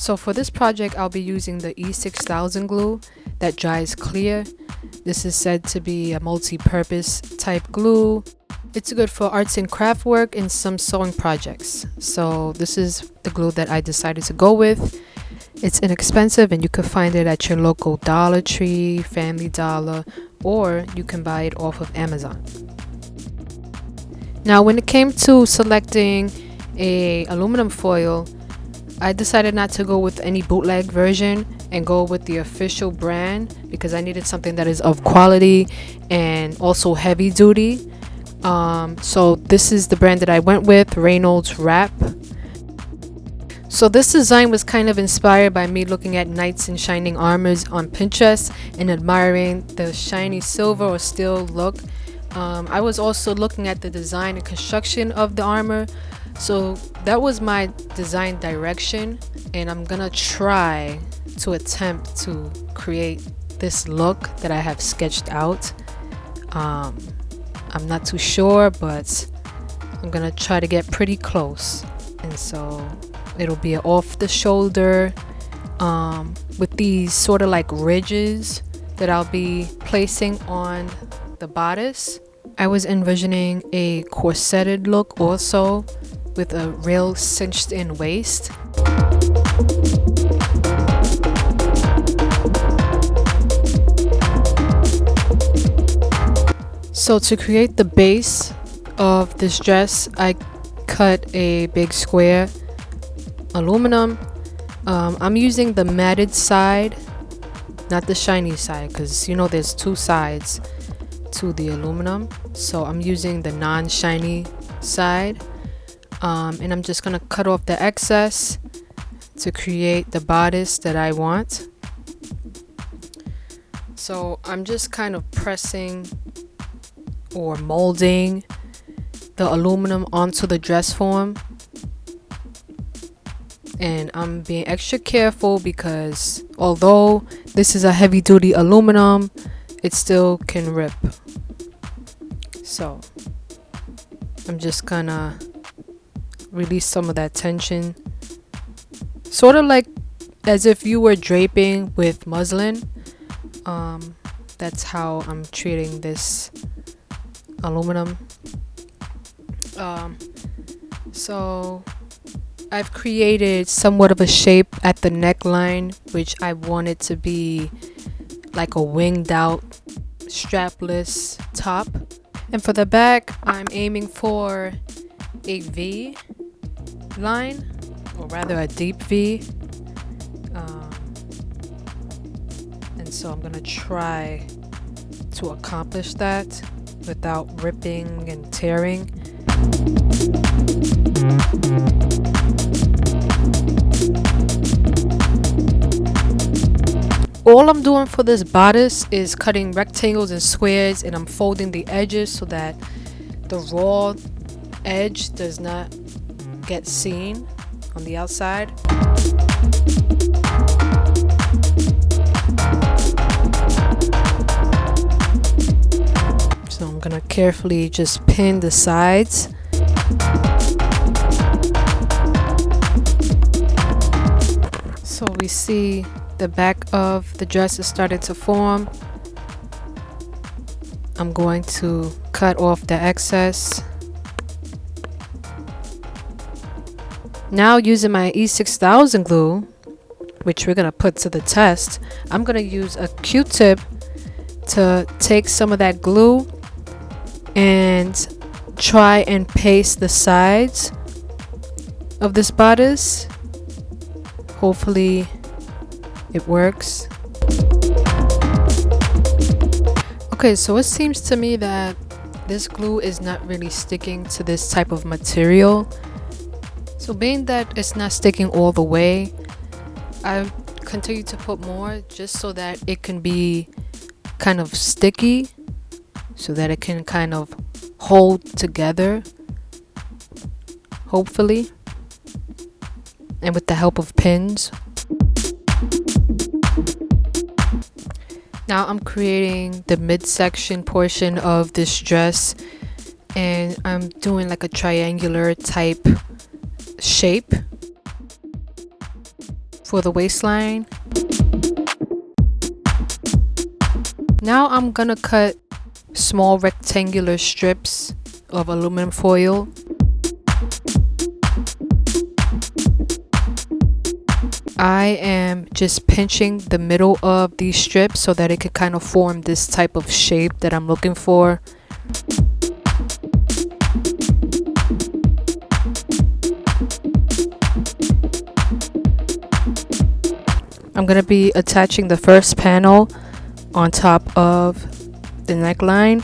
So for this project, I'll be using the E6000 glue that dries clear. This is said to be a multi-purpose type glue. It's good for arts and craft work and some sewing projects. So this is the glue that I decided to go with. It's inexpensive and you can find it at your local Dollar Tree, Family Dollar, or you can buy it off of Amazon. Now when it came to selecting a aluminum foil, I decided not to go with any bootleg version and go with the official brand because I needed something that is of quality and also heavy duty. So this is the brand that I went with, Reynolds Wrap. So this design was kind of inspired by me looking at knights in shining armors on Pinterest and admiring the shiny silver or steel look. I was also looking at the design and construction of the armor. So that was my design direction, and I'm gonna try to attempt to create this look that I have sketched out. I'm not too sure, but I'm gonna try to get pretty close. And so it'll be an off the shoulder with these sort of like ridges that I'll be placing on the bodice. I was envisioning a corseted look also, with a real cinched in waist. So to create the base of this dress, I cut a big square aluminum. I'm using the matted side, not the shiny side, because you know there's two sides to the aluminum. So I'm using the non-shiny side. And I'm just gonna cut off the excess to create the bodice that I want. So I'm just kind of pressing or molding the aluminum onto the dress form, and I'm being extra careful because although this is a heavy duty aluminum, it still can rip. So I'm just gonna release some of that tension, sort of like as if you were draping with muslin. That's how I'm treating this aluminum. So I've created somewhat of a shape at the neckline, which I want it to be like a winged out strapless top. And for the back, I'm aiming for a V line, or rather a deep V, and so I'm gonna try to accomplish that without ripping and tearing. All I'm doing for this bodice is cutting rectangles and squares, and I'm folding the edges so that the raw edge does not get seen on the outside. So I'm gonna carefully just pin the sides. So we see the back of the dress is starting to form. I'm going to cut off the excess. Now using my E6000 glue, which we're going to put to the test, I'm going to use a Q-tip to take some of that glue and try and paste the sides of this bodice. Hopefully it works. Okay, so it seems to me that this glue is not really sticking to this type of material. So being that it's not sticking all the way, I continue to put more just so that it can be kind of sticky, so that it can kind of hold together, hopefully, and with the help of pins. Now I'm creating the midsection portion of this dress, and I'm doing like a triangular type shape for the waistline. Now I'm gonna cut small rectangular strips of aluminum foil. I am just pinching the middle of these strips so that it could kind of form this type of shape that I'm looking for. I'm going to be attaching the first panel on top of the neckline.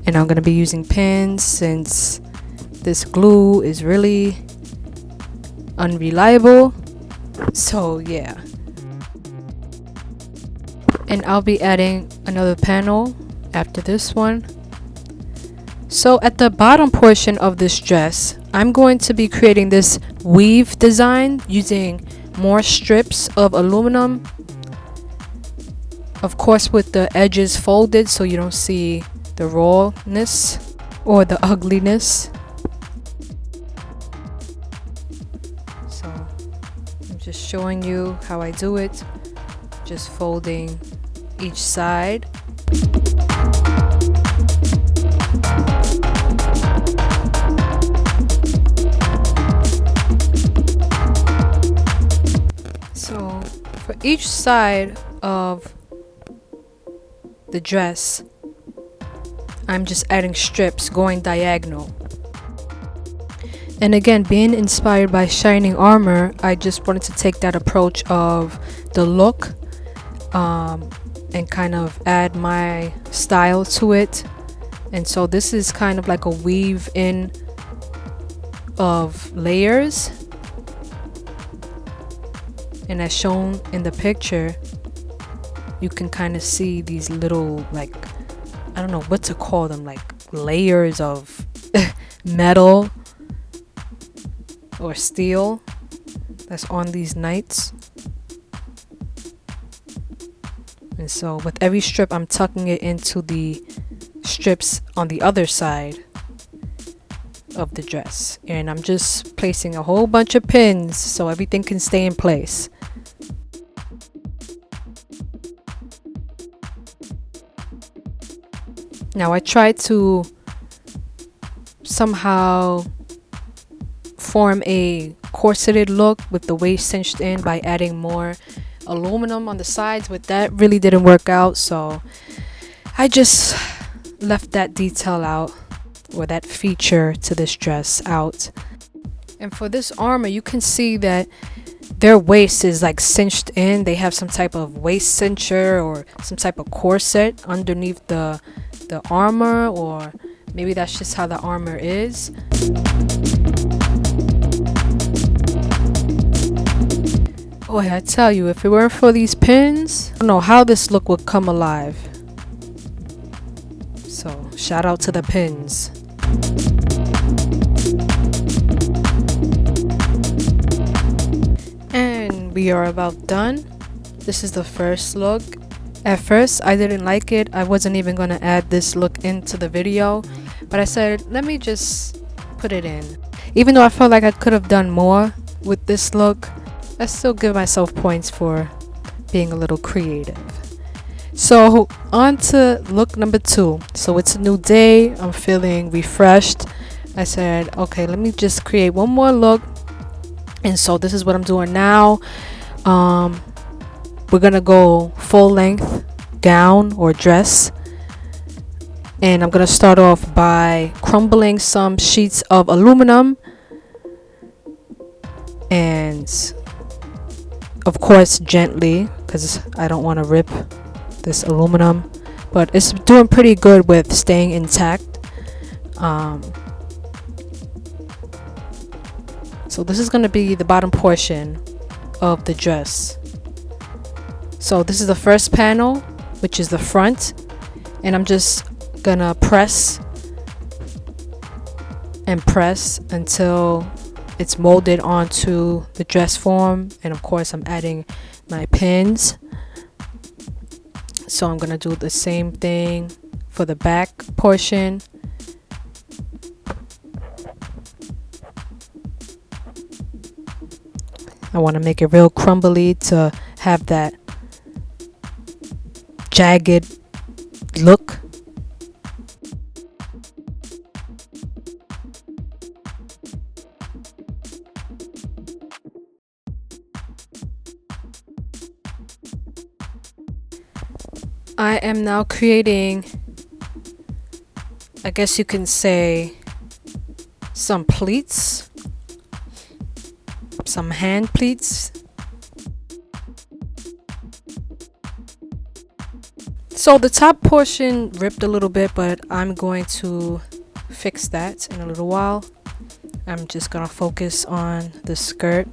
And I'm going to be using pins since this glue is really unreliable. So yeah. And I'll be adding another panel after this one. So at the bottom portion of this dress, I'm going to be creating this weave design using more strips of aluminum. Of course with the edges folded so you don't see the rawness or the ugliness. So I'm just showing you how I do it. Just folding each side. So for each side of the dress, I'm just adding strips going diagonal. And again, being inspired by Shining Armor, I just wanted to take that approach of the look and kind of add my style to it. And so this is kind of like a weave in of layers. And as shown in the picture, you can kind of see these little, like, I don't know what to call them, like layers of metal or steel that's on these knights. And so with every strip, I'm tucking it into the strips on the other side of the dress. And I'm just placing a whole bunch of pins so everything can stay in place. Now I tried to somehow form a corseted look with the waist cinched in by adding more aluminum on the sides, but that really didn't work out, so I just left that detail out, or that feature to this dress out. And for this armor, you can see that their waist is like cinched in. They have some type of waist cincher or some type of corset underneath the armor, or maybe that's just how the armor is. Boy, I tell you, if it weren't for these pins, I don't know how this look would come alive. So shout out to the pins. And we are about done. This is the first look. At first I didn't like it. I wasn't even going to add this look into the video, but I said let me just put it in. Even though I felt like I could have done more with this look, I still give myself points for being a little creative. So on to look number 2. So it's a new day, I'm feeling refreshed. I said okay, let me just create one more look. And so this is what I'm doing now. We're gonna go full length gown or dress, and I'm gonna start off by crumbling some sheets of aluminum, and of course gently, because I don't want to rip this aluminum, but it's doing pretty good with staying intact. So this is going to be the bottom portion of the dress. So this is the first panel, which is the front, and I'm just gonna press and press until it's molded onto the dress form. And of course I'm adding my pins. So I'm gonna do the same thing for the back portion. I want to make it real crumbly to have that jagged look. I am now creating, I guess you can say, some pleats, some hand pleats. So the top portion ripped a little bit, but I'm going to fix that in a little while. I'm just gonna focus on the skirt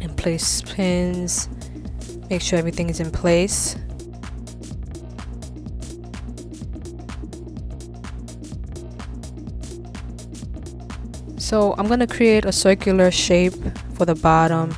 and place pins, make sure everything is in place. So I'm gonna create a circular shape for the bottom.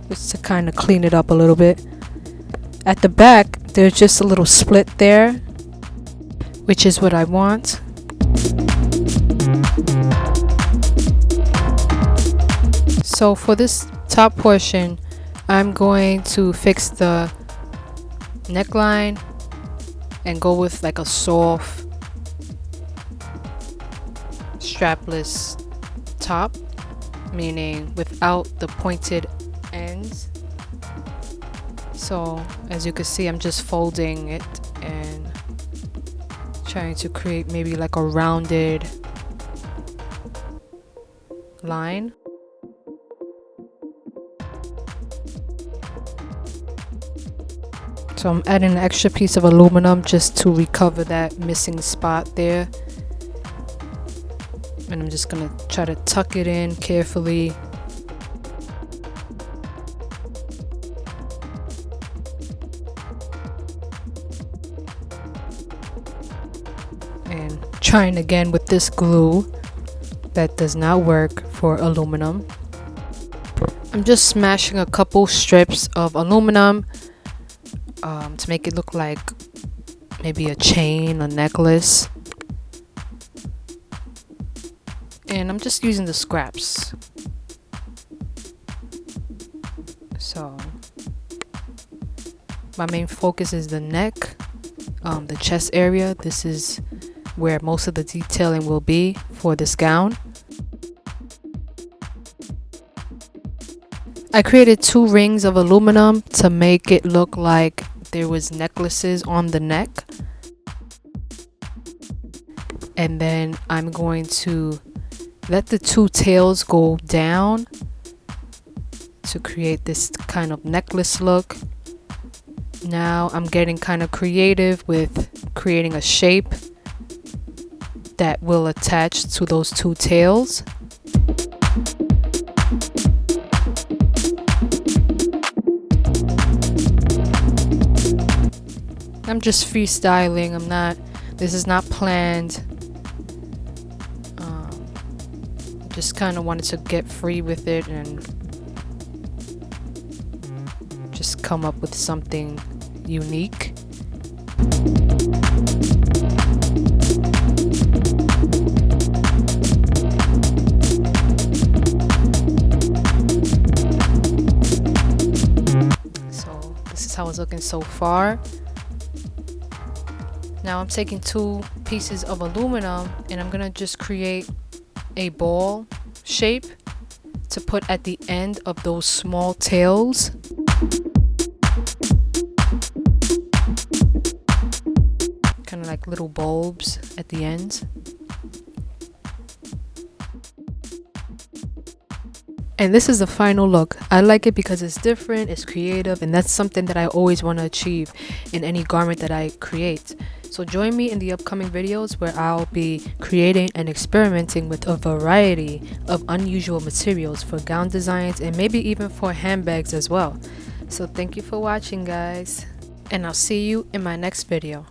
Just to kind of clean it up a little bit. At the back, there's just a little split there, which is what I want. So for this top portion, I'm going to fix the neckline and go with like a soft strapless top, meaning without the pointed ends. So as you can see, I'm just folding it and trying to create maybe like a rounded line. So I'm adding an extra piece of aluminum just to recover that missing spot there. And I'm just gonna try to tuck it in carefully. And trying again with this glue that does not work for aluminum. I'm just smashing a couple strips of aluminum to make it look like maybe a chain, a necklace. And I'm just using the scraps. So my main focus is the neck, the chest area. This is where most of the detailing will be for this gown. I created 2 rings of aluminum to make it look like there was necklaces on the neck. And then I'm going to let the 2 tails go down to create this kind of necklace look. Now I'm getting kind of creative with creating a shape that will attach to those 2 tails. I'm just freestyling. This is not planned. Just kind of wanted to get free with it and just come up with something unique. So this is how it's looking so far. Now I'm taking 2 pieces of aluminum and I'm gonna just create a ball shape to put at the end of those small tails. Kind of like little bulbs at the ends. And this is the final look. I like it because it's different, it's creative, and that's something that I always want to achieve in any garment that I create. So join me in the upcoming videos where I'll be creating and experimenting with a variety of unusual materials for gown designs and maybe even for handbags as well. So thank you for watching, guys, and I'll see you in my next video.